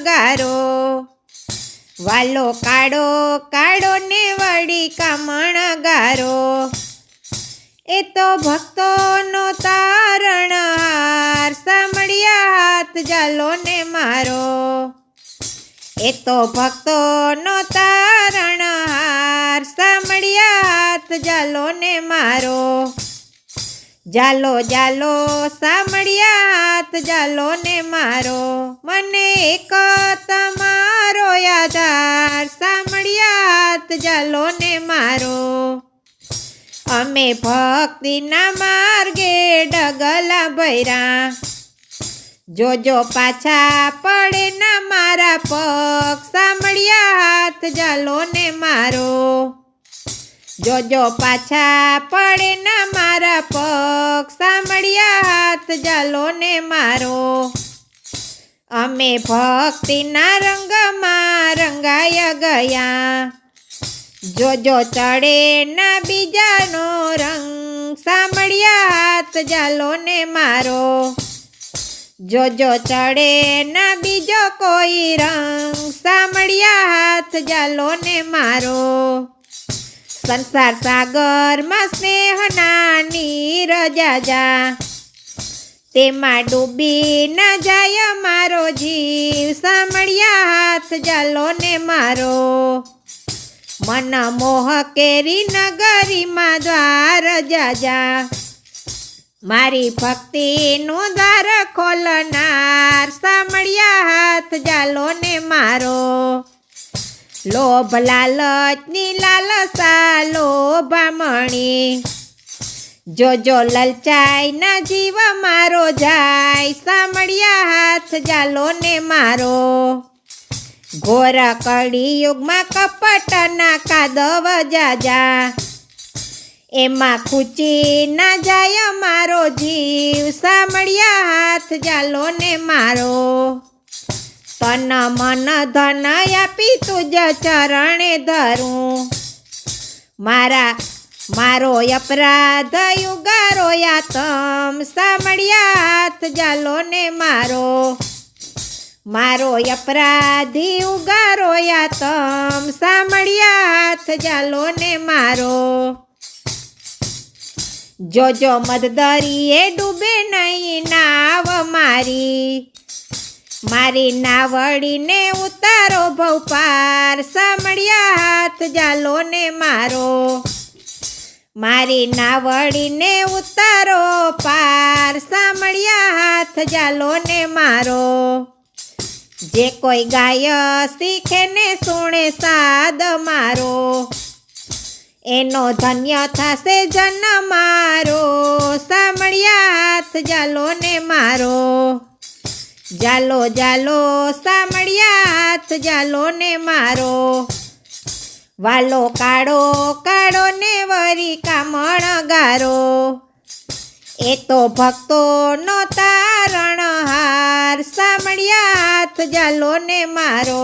ગારો વાલો કાળો કાળો ને વળી કામણ ગારો એ તો ભક્તોનો તારણહાર સાંભળ્યા હાથ જાલો ને મારો એ તો ભક્તોનો તારણહાર સાંભળ્યા હાથ જાલો ને મારો જાલો જાલો સાંભળ્યા હાથ જાલો ને મારો મને એક તમારો આધાર સાંભળ્યા હાથ જાલો ને મારો અમે ભક્તિના માર્ગે ડગલા ભર્યા જોજો પાછા પડે ના મારા પગ સાંભળ્યા હાથ જાલો ને મારો જોજો પાછા પડે ના મારા પગ સાંભળ્યા હાથ જાલો ને મારો અમે ભક્તિના રંગમાં રંગાયા ગયા જોજો ચડે ના બીજાનો રંગ સાંભળ્યા હાથ જાલો ને મારો જોજો ચડે ના બીજો કોઈ રંગ સાંભળ્યા હાથ જાલો ને મારો સંસાર સાગરમાં સ્નેહના નીર જાજા તેમાં ડૂબી ન જાય મારો જીવ સાંભળ્યા હાથ જાલો ને મારો મન મોહ કેરી નગરીમાં દ્વાર જાજા મારી ભક્તિનું દ્વાર ખોલનાર સાંભળ્યા હાથ જાલો ને મારો લોભ લાલચની લાલસા લોભામણી જોજો લલચાઈ ના જીવ મારો જાય સાંભળ્યા હાથ જાલો ને મારો ઘોર કળી યુગમાં કપટના કાદવ જાજા એમાં ખૂચી ના જાય મારો જીવ સાંભળ્યા હાથ જાલો ને મારો તન મન ધન આપી તુજ ચરણે ધરું મારો અપરાધ યુગારો યાતમ સાંભળ્યા હાથ જાલો ને મારો અપરાધી ઉગારો યાતમ સાંભળ્યા હાથ જાલો ને મારો જોજો મદદરીએ ડૂબે નહીં નાવ મારી નાવડીને ઉતારો ભવપાર સાંભળ્યા હાથ જાલો ને મારો મારી નાવડીને ઉતારો પાર સાંભળ્યા હાથ જાલો ને મારો જે કોઈ ગાય શીખે ને સુણે સાદ મારો એનો ધન્ય થશે જન મારો સાંભળ્યા હાથ જાલો ને મારો જાલો જાલો સાંભળ્યા હાથ જાલો ને મારો વાલો કાળો કાળો ને વરી કામણ ગારો એ તો ભક્તોનો તારણહાર સાંભળ્યા હાથ જાલો ને મારો